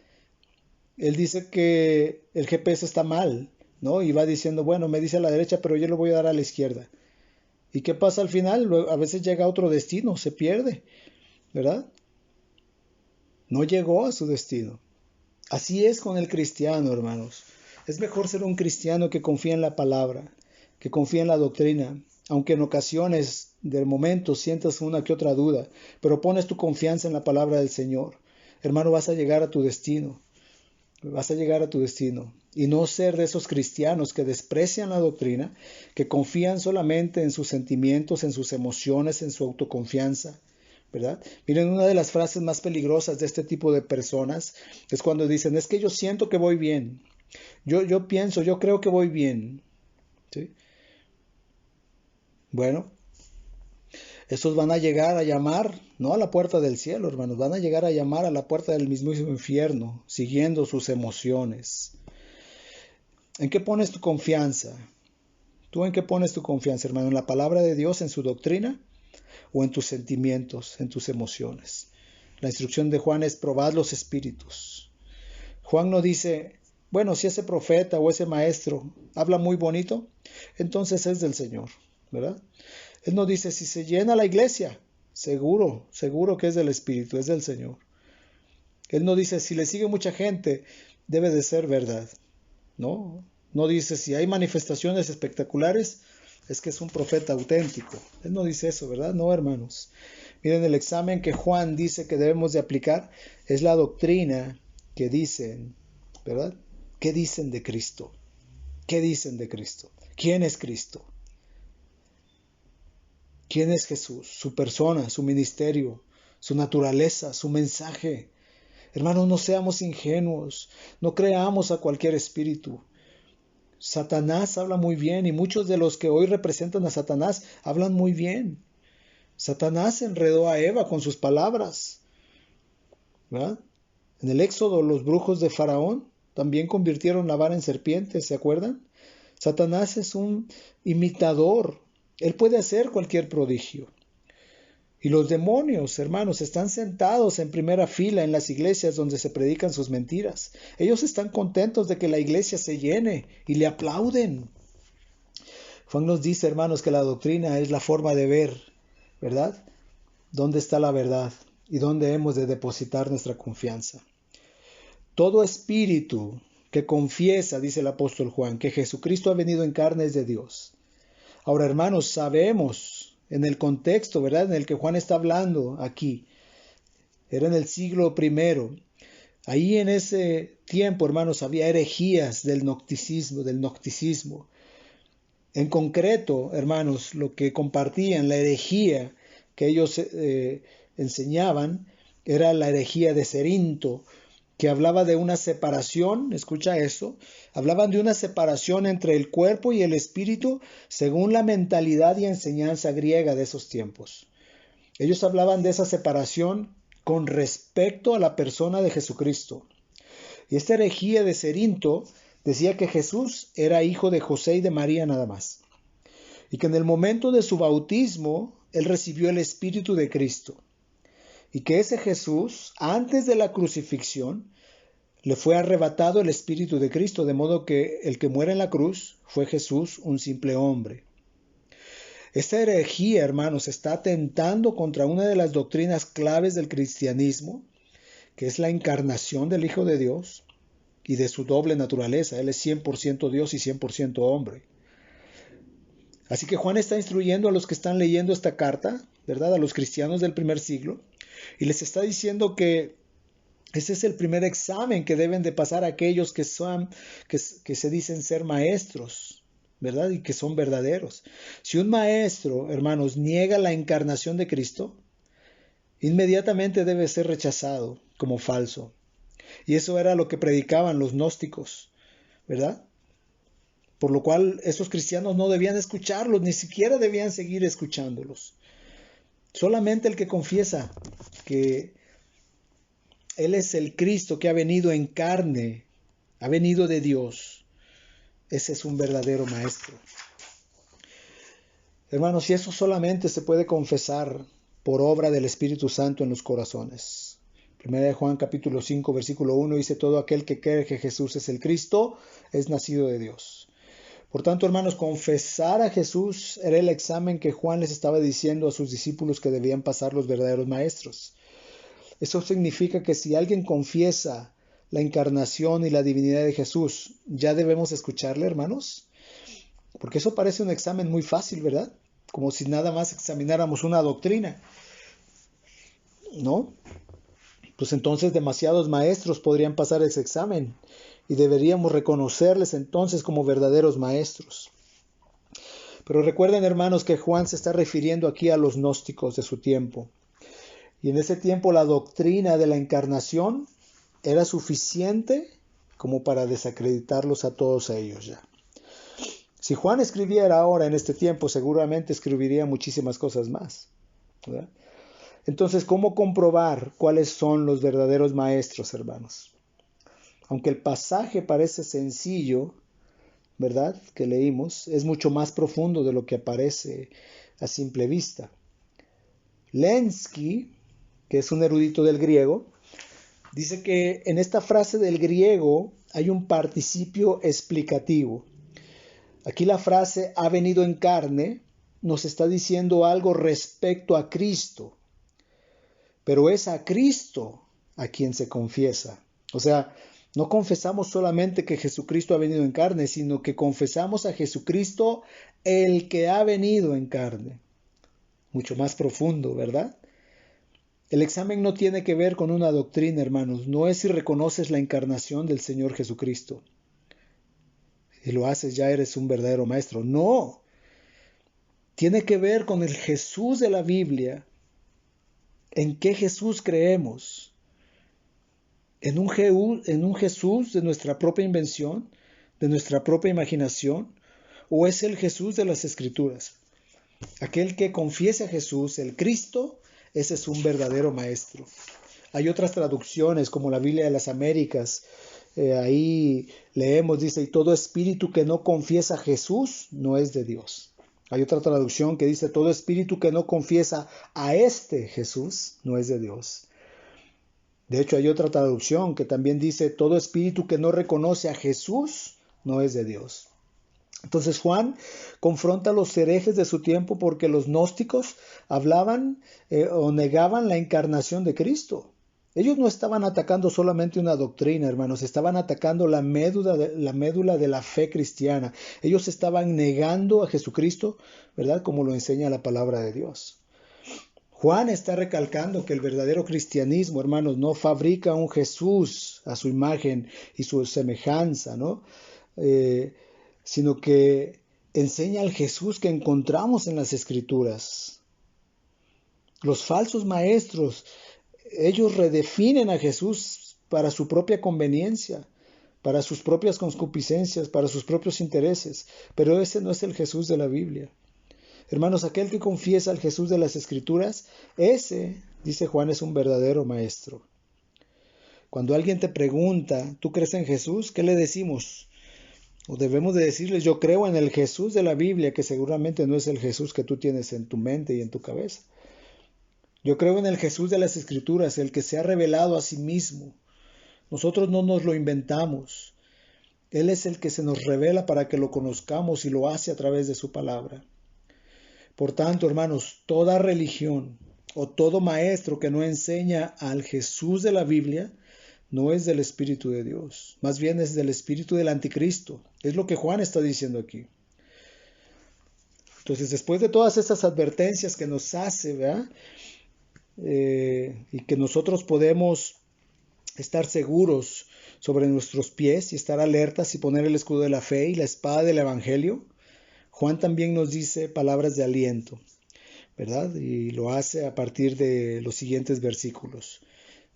Él dice que el GPS está mal, ¿no? Y va diciendo, bueno, me dice a la derecha, pero yo le voy a dar a la izquierda. ¿Y qué pasa al final? A veces llega a otro destino, se pierde, ¿verdad? No llegó a su destino. Así es con el cristiano, hermanos. Es mejor ser un cristiano que confía en la palabra, que confía en la doctrina, aunque en ocasiones, de momento, sientas una que otra duda, pero pones tu confianza en la palabra del Señor. Hermano, vas a llegar a tu destino. Vas a llegar a tu destino. Y no ser de esos cristianos que desprecian la doctrina, que confían solamente en sus sentimientos, en sus emociones, en su autoconfianza, ¿verdad? Miren, una de las frases más peligrosas de este tipo de personas es cuando dicen, es que yo siento que voy bien. Yo pienso, yo creo que voy bien. ¿Sí? Bueno, estos van a llegar a llamar, no a la puerta del cielo, hermanos, van a llegar a llamar a la puerta del mismísimo infierno, siguiendo sus emociones. ¿En qué pones tu confianza? ¿Tú en qué pones tu confianza, hermano? ¿En la palabra de Dios, en su doctrina? ¿O en tus sentimientos, en tus emociones? La instrucción de Juan es probad los espíritus. Juan no dice, bueno, si ese profeta o ese maestro habla muy bonito, entonces es del Señor, ¿verdad? Él no dice, si se llena la iglesia, seguro, seguro que es del Espíritu, es del Señor. Él no dice, si le sigue mucha gente, debe de ser verdad. No, no dice, si hay manifestaciones espectaculares, es que es un profeta auténtico. Él no dice eso, ¿verdad? No, hermanos. Miren, el examen que Juan dice que debemos de aplicar es la doctrina que dicen, ¿verdad? ¿Qué dicen de Cristo? ¿Qué dicen de Cristo? ¿Quién es Cristo? ¿Quién es Jesús? Su persona, su ministerio, su naturaleza, su mensaje. Hermanos, no seamos ingenuos, no creamos a cualquier espíritu. Satanás habla muy bien y muchos de los que hoy representan a Satanás hablan muy bien. Satanás enredó a Eva con sus palabras, ¿verdad? En el Éxodo, los brujos de Faraón también convirtieron la vara en serpiente, ¿se acuerdan? Satanás es un imitador. Él puede hacer cualquier prodigio. Y los demonios, hermanos, están sentados en primera fila en las iglesias donde se predican sus mentiras. Ellos están contentos de que la iglesia se llene y le aplauden. Juan nos dice, hermanos, que la doctrina es la forma de ver, ¿verdad? ¿Dónde está la verdad? Y dónde hemos de depositar nuestra confianza. Todo espíritu que confiesa, dice el apóstol Juan, que Jesucristo ha venido en carne es de Dios. Ahora, hermanos, sabemos en el contexto, ¿verdad?, en el que Juan está hablando aquí. Era en el siglo I. Ahí en ese tiempo, hermanos, había herejías del gnosticismo. En concreto, hermanos, lo que compartían, la herejía que ellos enseñaban, era la herejía de Cerinto, que hablaba de una separación, escucha eso, hablaban de una separación entre el cuerpo y el espíritu según la mentalidad y enseñanza griega de esos tiempos. Ellos hablaban de esa separación con respecto a la persona de Jesucristo. Y esta herejía de Cerinto decía que Jesús era hijo de José y de María nada más. Y que en el momento de su bautismo, él recibió el Espíritu de Cristo. Y que ese Jesús, antes de la crucifixión, le fue arrebatado el Espíritu de Cristo, de modo que el que muere en la cruz fue Jesús, un simple hombre. Esta herejía, hermanos, está atentando contra una de las doctrinas claves del cristianismo, que es la encarnación del Hijo de Dios y de su doble naturaleza. Él es 100% Dios y 100% hombre. Así que Juan está instruyendo a los que están leyendo esta carta, ¿verdad? A los cristianos del primer siglo, y les está diciendo que ese es el primer examen que deben de pasar aquellos que se dicen ser maestros, ¿verdad? Y que son verdaderos. Si un maestro, hermanos, niega la encarnación de Cristo, inmediatamente debe ser rechazado como falso. Y eso era lo que predicaban los gnósticos, ¿verdad? Por lo cual esos cristianos no debían escucharlos, ni siquiera debían seguir escuchándolos. Solamente el que confiesa que Él es el Cristo que ha venido en carne, ha venido de Dios, ese es un verdadero maestro. Hermanos, y eso solamente se puede confesar por obra del Espíritu Santo en los corazones. Primera de Juan capítulo 5 versículo 1 dice: todo aquel que cree que Jesús es el Cristo es nacido de Dios. Por tanto, hermanos, confesar a Jesús era el examen que Juan les estaba diciendo a sus discípulos que debían pasar los verdaderos maestros. Eso significa que si alguien confiesa la encarnación y la divinidad de Jesús, ¿ya debemos escucharle, hermanos? Porque eso parece un examen muy fácil, ¿verdad? Como si nada más examináramos una doctrina, ¿no? Pues entonces demasiados maestros podrían pasar ese examen y deberíamos reconocerles entonces como verdaderos maestros. Pero recuerden, hermanos, que Juan se está refiriendo aquí a los gnósticos de su tiempo. Y en ese tiempo la doctrina de la encarnación era suficiente como para desacreditarlos a todos ellos ya. Si Juan escribiera ahora en este tiempo, seguramente escribiría muchísimas cosas más, ¿verdad? Entonces, ¿cómo comprobar cuáles son los verdaderos maestros, hermanos? Aunque el pasaje parece sencillo, ¿verdad?, que leímos, es mucho más profundo de lo que aparece a simple vista. Lenski, que es un erudito del griego, dice que en esta frase del griego hay un participio explicativo. Aquí la frase ha venido en carne nos está diciendo algo respecto a Cristo, pero es a Cristo a quien se confiesa. O sea, no confesamos solamente que Jesucristo ha venido en carne, sino que confesamos a Jesucristo el que ha venido en carne. Mucho más profundo, ¿verdad? El examen no tiene que ver con una doctrina, hermanos. No es si reconoces la encarnación del Señor Jesucristo. Si lo haces, ya eres un verdadero maestro. No. Tiene que ver con el Jesús de la Biblia. ¿En qué Jesús creemos? ¿En un Jesús de nuestra propia invención, de nuestra propia imaginación? ¿O es el Jesús de las Escrituras? Aquel que confiese a Jesús, el Cristo, ese es un verdadero maestro. Hay otras traducciones, como la Biblia de las Américas. Ahí leemos, dice: y todo espíritu que no confiesa a Jesús no es de Dios. Hay otra traducción que dice: todo espíritu que no confiesa a este Jesús no es de Dios. De hecho, hay otra traducción que también dice: todo espíritu que no reconoce a Jesús no es de Dios. Entonces Juan confronta a los herejes de su tiempo porque los gnósticos hablaban o negaban la encarnación de Cristo. Ellos no estaban atacando solamente una doctrina, hermanos, estaban atacando la médula de la fe cristiana. Ellos estaban negando a Jesucristo, ¿verdad?, como lo enseña la palabra de Dios. Juan está recalcando que el verdadero cristianismo, hermanos, no fabrica un Jesús a su imagen y su semejanza, ¿no? Sino que enseña al Jesús que encontramos en las Escrituras. Los falsos maestros, ellos redefinen a Jesús para su propia conveniencia, para sus propias concupiscencias, para sus propios intereses, pero ese no es el Jesús de la Biblia. Hermanos, aquel que confiesa al Jesús de las Escrituras, ese, dice Juan, es un verdadero maestro. Cuando alguien te pregunta, ¿tú crees en Jesús?, ¿qué le decimos? O debemos de decirles, yo creo en el Jesús de la Biblia, que seguramente no es el Jesús que tú tienes en tu mente y en tu cabeza. Yo creo en el Jesús de las Escrituras, el que se ha revelado a sí mismo. Nosotros no nos lo inventamos. Él es el que se nos revela para que lo conozcamos y lo hace a través de su palabra. Por tanto, hermanos, toda religión o todo maestro que no enseña al Jesús de la Biblia no es del Espíritu de Dios, más bien es del Espíritu del Anticristo. Es lo que Juan está diciendo aquí. Entonces, después de todas estas advertencias que nos hace, ¿verdad? Y que nosotros podemos estar seguros sobre nuestros pies y estar alertas y poner el escudo de la fe y la espada del Evangelio, Juan también nos dice palabras de aliento, ¿verdad? Y lo hace a partir de los siguientes versículos.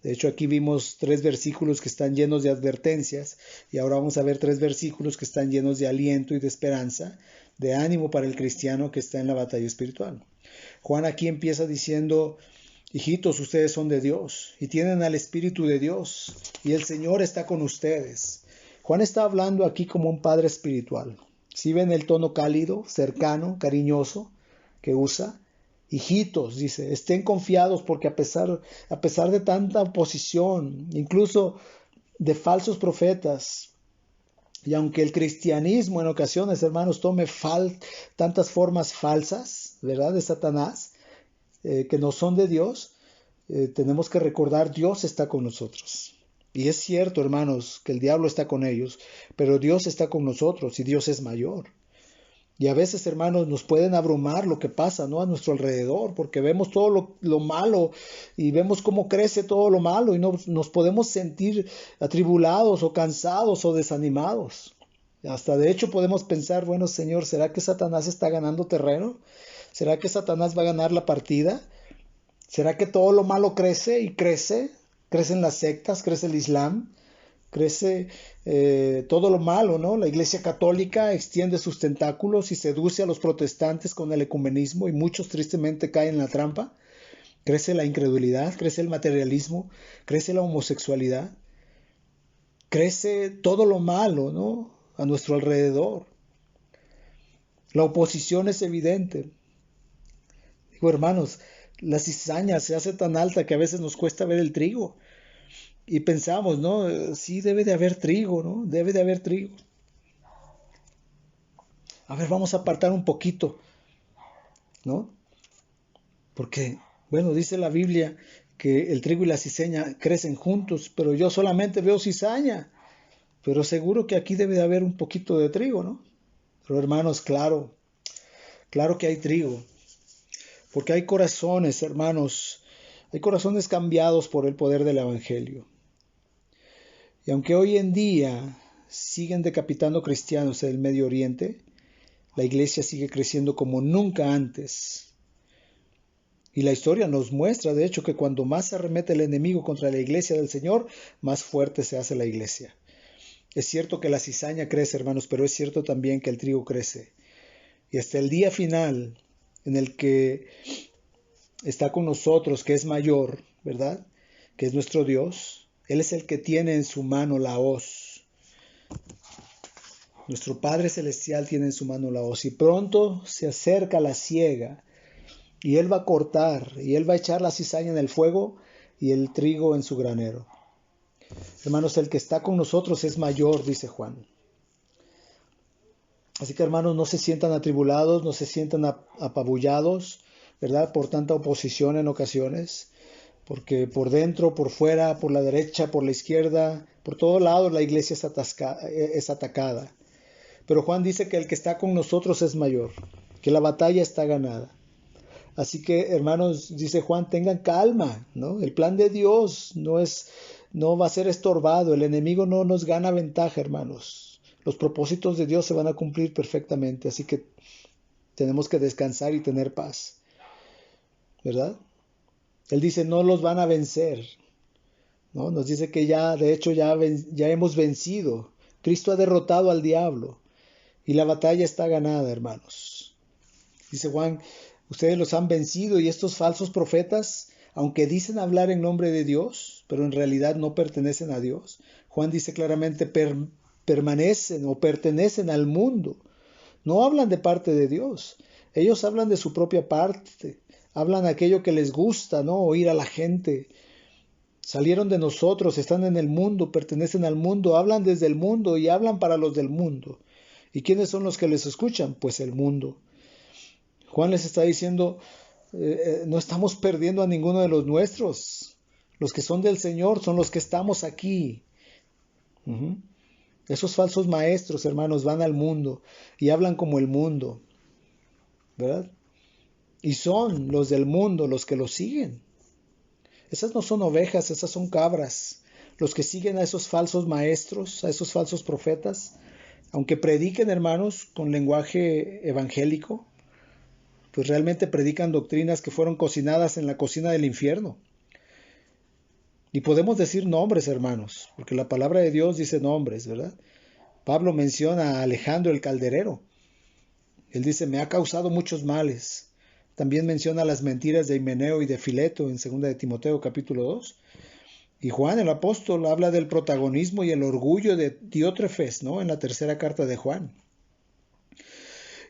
De hecho, aquí vimos 3 versículos que están llenos de advertencias y ahora vamos a ver 3 versículos que están llenos de aliento y de esperanza, de ánimo para el cristiano que está en la batalla espiritual. Juan aquí empieza diciendo: hijitos, ustedes son de Dios y tienen al Espíritu de Dios y el Señor está con ustedes. Juan está hablando aquí como un padre espiritual. ¿Sí ven el tono cálido, cercano, cariñoso que usa? Hijitos, dice, estén confiados porque a pesar de tanta oposición, incluso de falsos profetas, y aunque el cristianismo en ocasiones, hermanos, tome tantas formas falsas, ¿verdad?, de Satanás, que no son de Dios, tenemos que recordar, Dios está con nosotros. Y es cierto, hermanos, que el diablo está con ellos, pero Dios está con nosotros y Dios es mayor. Y a veces, hermanos, nos pueden abrumar lo que pasa, ¿no?, a nuestro alrededor, porque vemos todo lo malo y vemos cómo crece todo lo malo y nos podemos sentir atribulados o cansados o desanimados. Hasta de hecho podemos pensar, bueno, Señor, ¿será que Satanás está ganando terreno? ¿Será que Satanás va a ganar la partida? ¿Será que todo lo malo crece y crece? Crecen las sectas, crece el Islam, crece todo lo malo, ¿no? La Iglesia Católica extiende sus tentáculos y seduce a los protestantes con el ecumenismo y muchos tristemente caen en la trampa. Crece la incredulidad, crece el materialismo, crece la homosexualidad, crece todo lo malo, ¿no?, a nuestro alrededor. La oposición es evidente. Digo, hermanos, la cizaña se hace tan alta que a veces nos cuesta ver el trigo. Y pensamos, ¿no? Sí, debe de haber trigo, ¿no? Debe de haber trigo. A ver, vamos a apartar un poquito, ¿no? Porque, bueno, dice la Biblia que el trigo y la cizaña crecen juntos, pero yo solamente veo cizaña. Pero seguro que aquí debe de haber un poquito de trigo, ¿no? Pero hermanos, claro que hay trigo. Porque hay corazones, hermanos, hay corazones cambiados por el poder del Evangelio. Y aunque hoy en día siguen decapitando cristianos en el Medio Oriente, la iglesia sigue creciendo como nunca antes. Y la historia nos muestra, de hecho, que cuando más se arremete el enemigo contra la iglesia del Señor, más fuerte se hace la iglesia. Es cierto que la cizaña crece, hermanos, pero es cierto también que el trigo crece. Y hasta el día final, en el que está con nosotros, que es mayor, ¿verdad?, que es nuestro Dios, Él es el que tiene en su mano la hoz. Nuestro Padre Celestial tiene en su mano la hoz y pronto se acerca la siega y Él va a cortar y Él va a echar la cizaña en el fuego y el trigo en su granero. Hermanos, el que está con nosotros es mayor, dice Juan. Así que, hermanos, no se sientan atribulados, no se sientan apabullados, ¿verdad?, por tanta oposición en ocasiones, porque por dentro, por fuera, por la derecha, por la izquierda, por todos lados la iglesia es atacada. Pero Juan dice que el que está con nosotros es mayor, que la batalla está ganada. Así que, hermanos, dice Juan, tengan calma, ¿no? El plan de Dios no va a ser estorbado, el enemigo no nos gana ventaja, hermanos. Los propósitos de Dios se van a cumplir perfectamente, así que tenemos que descansar y tener paz, ¿verdad? Él dice, no los van a vencer, ¿no? Nos dice que ya, de hecho, ya hemos vencido. Cristo ha derrotado al diablo y la batalla está ganada, hermanos. Dice Juan, ustedes los han vencido y estos falsos profetas, aunque dicen hablar en nombre de Dios, pero en realidad no pertenecen a Dios. Juan dice claramente, permanecen o pertenecen al mundo. No hablan de parte de Dios. Ellos hablan de su propia parte. Hablan aquello que les gusta, ¿no? Oír a la gente. Salieron de nosotros, están en el mundo, pertenecen al mundo, hablan desde el mundo y hablan para los del mundo. ¿Y quiénes son los que les escuchan? Pues el mundo. Juan les está diciendo, no estamos perdiendo a ninguno de los nuestros. Los que son del Señor son los que estamos aquí. Esos falsos maestros, hermanos, van al mundo y hablan como el mundo, ¿verdad? Y son los del mundo los que los siguen. Esas no son ovejas, esas son cabras. Los que siguen a esos falsos maestros, a esos falsos profetas, aunque prediquen, hermanos, con lenguaje evangélico, pues realmente predican doctrinas que fueron cocinadas en la cocina del infierno. Y podemos decir nombres, hermanos, porque la palabra de Dios dice nombres, ¿verdad? Pablo menciona a Alejandro el calderero. Él dice, me ha causado muchos males. También menciona las mentiras de Himeneo y de Fileto en 2 de Timoteo capítulo 2. Y Juan el apóstol habla del protagonismo y el orgullo de Diótrefes, ¿no? En la tercera carta de Juan.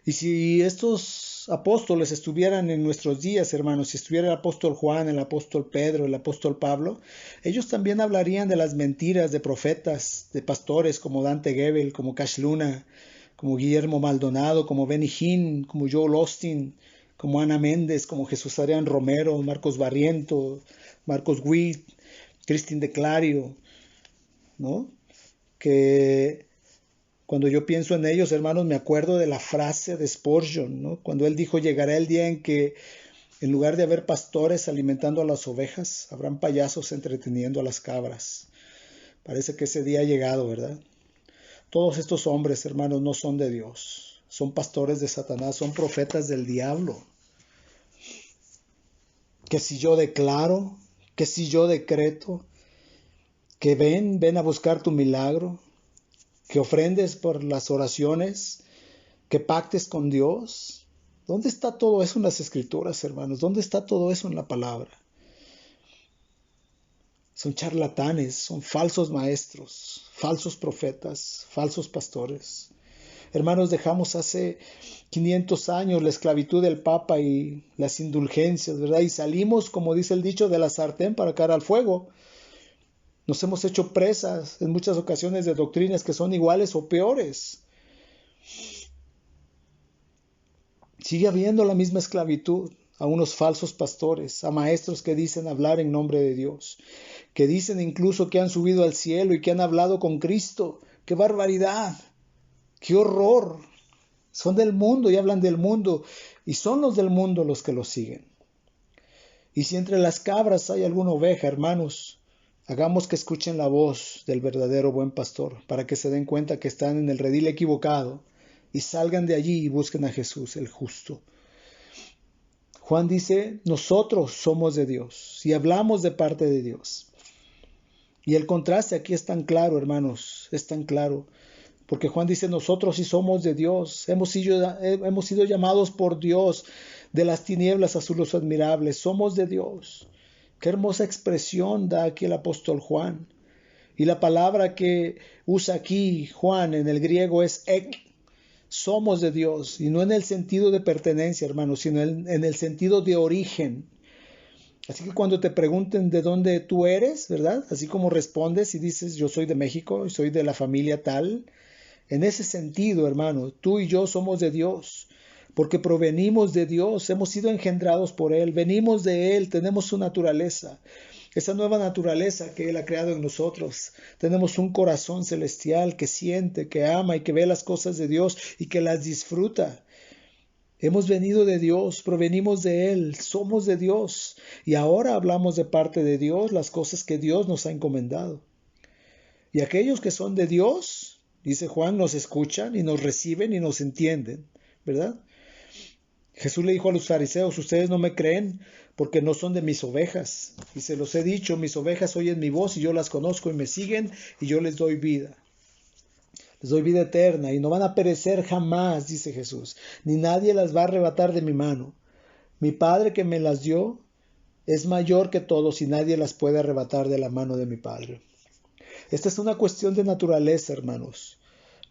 Y si estos apóstoles estuvieran en nuestros días, hermanos, si estuviera el apóstol Juan, el apóstol Pedro, el apóstol Pablo, ellos también hablarían de las mentiras de profetas, de pastores como Dante Gebel, como Cash Luna, como Guillermo Maldonado, como Benny Hinn, como Joel Austin, como Ana Méndez, como Jesús Adrián Romero, Marcos Barriento, Marcos Witt, Cristín de Clario, ¿no? Que cuando yo pienso en ellos, hermanos, me acuerdo de la frase de Spurgeon, ¿no? Cuando él dijo, llegará el día en que en lugar de haber pastores alimentando a las ovejas, habrán payasos entreteniendo a las cabras. Parece que ese día ha llegado, ¿verdad? Todos estos hombres, hermanos, no son de Dios. Son pastores de Satanás, son profetas del diablo. Que si yo declaro, que si yo decreto, que ven a buscar tu milagro, que ofrendes por las oraciones, que pactes con Dios. ¿Dónde está todo eso en las Escrituras, hermanos? ¿Dónde está todo eso en la palabra? Son charlatanes, son falsos maestros, falsos profetas, falsos pastores. Hermanos, dejamos hace 500 años la esclavitud del Papa y las indulgencias, ¿verdad? Y salimos, como dice el dicho, de la sartén para caer al fuego. Nos hemos hecho presas en muchas ocasiones de doctrinas que son iguales o peores. Sigue habiendo la misma esclavitud a unos falsos pastores, a maestros que dicen hablar en nombre de Dios, que dicen incluso que han subido al cielo y que han hablado con Cristo. ¡Qué barbaridad! ¡Qué horror! Son del mundo y hablan del mundo, y son los del mundo los que los siguen. Y si entre las cabras hay alguna oveja, hermanos, hagamos que escuchen la voz del verdadero buen pastor, para que se den cuenta que están en el redil equivocado, y salgan de allí y busquen a Jesús, el justo. Juan dice, nosotros somos de Dios, y hablamos de parte de Dios. Y el contraste aquí es tan claro, hermanos, es tan claro. Porque Juan dice, nosotros sí somos de Dios, hemos sido llamados por Dios de las tinieblas a su luz admirable, somos de Dios. Qué hermosa expresión da aquí el apóstol Juan. Y la palabra que usa aquí Juan en el griego es ek. Somos de Dios, y no en el sentido de pertenencia, hermanos, sino en el sentido de origen. Así que cuando te pregunten de dónde tú eres, ¿verdad? Así como respondes y dices, yo soy de México, y soy de la familia tal. En ese sentido, hermano, tú y yo somos de Dios, porque provenimos de Dios, hemos sido engendrados por Él, venimos de Él, tenemos su naturaleza, esa nueva naturaleza que Él ha creado en nosotros. Tenemos un corazón celestial que siente, que ama y que ve las cosas de Dios y que las disfruta. Hemos venido de Dios, provenimos de Él, somos de Dios, y ahora hablamos de parte de Dios las cosas que Dios nos ha encomendado. Y aquellos que son de Dios, dice Juan, nos escuchan y nos reciben y nos entienden, ¿verdad? Jesús le dijo a los fariseos, ustedes no me creen porque no son de mis ovejas. Y se los he dicho, mis ovejas oyen mi voz y yo las conozco y me siguen y yo les doy vida. Les doy vida eterna y no van a perecer jamás, dice Jesús, ni nadie las va a arrebatar de mi mano. Mi Padre que me las dio es mayor que todos y nadie las puede arrebatar de la mano de mi Padre. Esta es una cuestión de naturaleza, hermanos.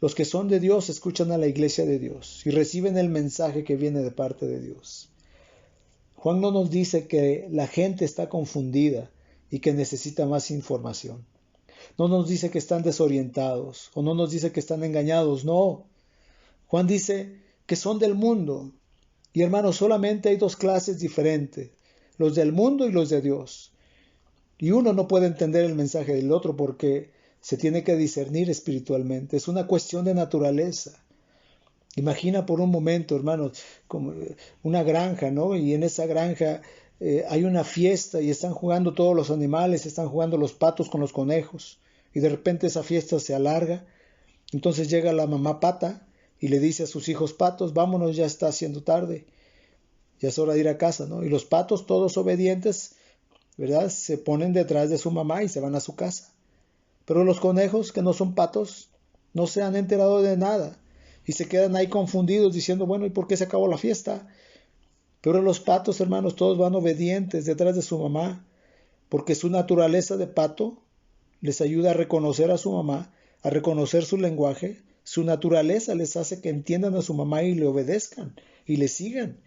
Los que son de Dios escuchan a la iglesia de Dios y reciben el mensaje que viene de parte de Dios. Juan no nos dice que la gente está confundida y que necesita más información. No nos dice que están desorientados o no nos dice que están engañados. No. Juan dice que son del mundo. Y hermanos, solamente hay dos clases diferentes, los del mundo y los de Dios. Y uno no puede entender el mensaje del otro porque se tiene que discernir espiritualmente. Es una cuestión de naturaleza. Imagina por un momento, hermanos, como una granja, ¿no? Y en esa granja hay una fiesta y están jugando todos los animales, están jugando los patos con los conejos. Y de repente esa fiesta se alarga. Entonces llega la mamá pata y le dice a sus hijos patos, vámonos, ya está haciendo tarde. Ya es hora de ir a casa, ¿no? Y los patos, todos obedientes, ¿verdad? Se ponen detrás de su mamá y se van a su casa. Pero los conejos, que no son patos, no se han enterado de nada y se quedan ahí confundidos diciendo, bueno, ¿y por qué se acabó la fiesta? Pero los patos, hermanos, todos van obedientes detrás de su mamá, porque su naturaleza de pato les ayuda a reconocer a su mamá, a reconocer su lenguaje. Su naturaleza les hace que entiendan a su mamá y le obedezcan y le sigan.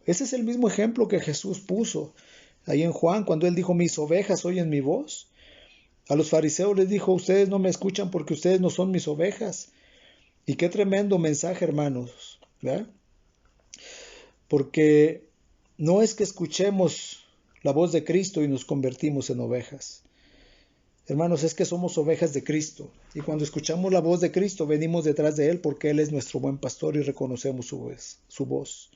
Ese es el mismo ejemplo que Jesús puso ahí en Juan, cuando él dijo, mis ovejas oyen mi voz. A los fariseos les dijo, ustedes no me escuchan porque ustedes no son mis ovejas. Y qué tremendo mensaje, hermanos, ¿verdad? Porque no es que escuchemos la voz de Cristo y nos convertimos en ovejas. Hermanos, es que somos ovejas de Cristo. Y cuando escuchamos la voz de Cristo, venimos detrás de Él porque Él es nuestro buen pastor y reconocemos su voz.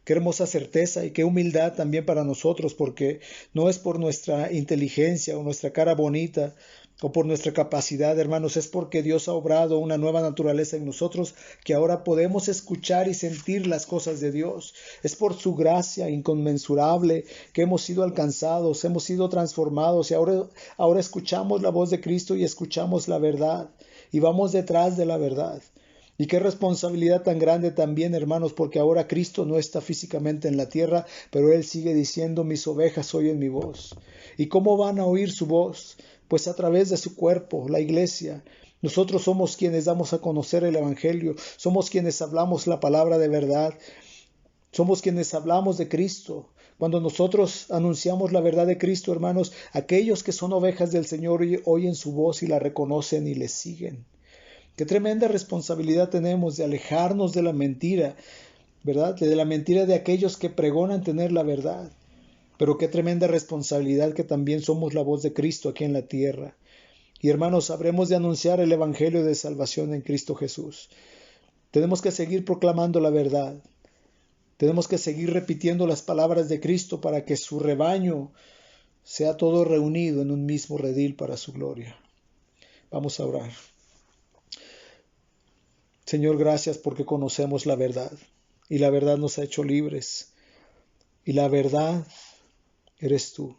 Qué hermosa certeza y qué humildad también para nosotros, porque no es por nuestra inteligencia o nuestra cara bonita o por nuestra capacidad, hermanos, es porque Dios ha obrado una nueva naturaleza en nosotros que ahora podemos escuchar y sentir las cosas de Dios. Es por su gracia inconmensurable que hemos sido alcanzados, hemos sido transformados y ahora escuchamos la voz de Cristo y escuchamos la verdad y vamos detrás de la verdad. Y qué responsabilidad tan grande también, hermanos, porque ahora Cristo no está físicamente en la tierra, pero Él sigue diciendo, mis ovejas oyen mi voz. ¿Y cómo van a oír su voz? Pues a través de su cuerpo, la iglesia. Nosotros somos quienes damos a conocer el Evangelio, somos quienes hablamos la palabra de verdad, somos quienes hablamos de Cristo. Cuando nosotros anunciamos la verdad de Cristo, hermanos, aquellos que son ovejas del Señor oyen su voz y la reconocen y le siguen. Qué tremenda responsabilidad tenemos de alejarnos de la mentira, ¿verdad? De la mentira de aquellos que pregonan tener la verdad. Pero qué tremenda responsabilidad que también somos la voz de Cristo aquí en la tierra. Y hermanos, habremos de anunciar el Evangelio de salvación en Cristo Jesús. Tenemos que seguir proclamando la verdad. Tenemos que seguir repitiendo las palabras de Cristo para que su rebaño sea todo reunido en un mismo redil para su gloria. Vamos a orar. Señor, gracias porque conocemos la verdad y la verdad nos ha hecho libres y la verdad eres tú.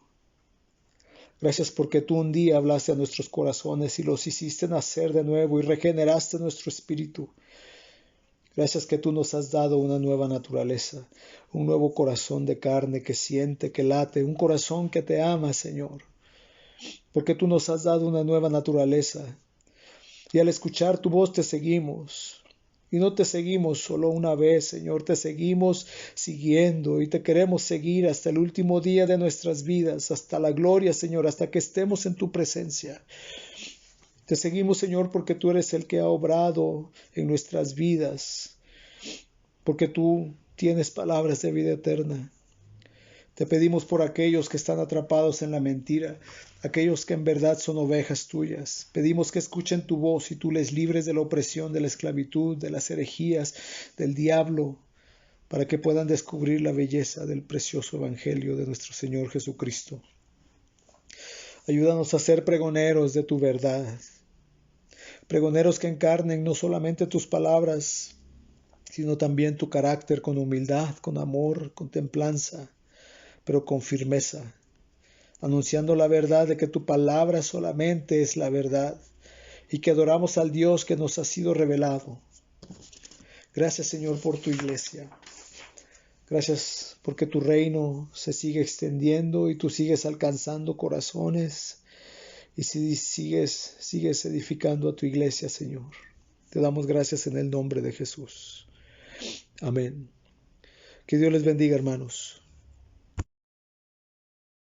Gracias porque tú un día hablaste a nuestros corazones y los hiciste nacer de nuevo y regeneraste nuestro espíritu. Gracias que tú nos has dado una nueva naturaleza, un nuevo corazón de carne que siente, que late, un corazón que te ama, Señor. Porque tú nos has dado una nueva naturaleza y al escuchar tu voz te seguimos. Y no te seguimos solo una vez, Señor, te seguimos siguiendo y te queremos seguir hasta el último día de nuestras vidas, hasta la gloria, Señor, hasta que estemos en tu presencia. Te seguimos, Señor, porque tú eres el que ha obrado en nuestras vidas, porque tú tienes palabras de vida eterna. Te pedimos por aquellos que están atrapados en la mentira, aquellos que en verdad son ovejas tuyas. Pedimos que escuchen tu voz y tú les libres de la opresión, de la esclavitud, de las herejías, del diablo, para que puedan descubrir la belleza del precioso Evangelio de nuestro Señor Jesucristo. Ayúdanos a ser pregoneros de tu verdad, pregoneros que encarnen no solamente tus palabras, sino también tu carácter con humildad, con amor, con templanza, pero con firmeza, anunciando la verdad de que tu palabra solamente es la verdad y que adoramos al Dios que nos ha sido revelado. Gracias, Señor, por tu iglesia. Gracias porque tu reino se sigue extendiendo y tú sigues alcanzando corazones y sigues edificando a tu iglesia, Señor. Te damos gracias en el nombre de Jesús. Amén. Que Dios les bendiga, hermanos.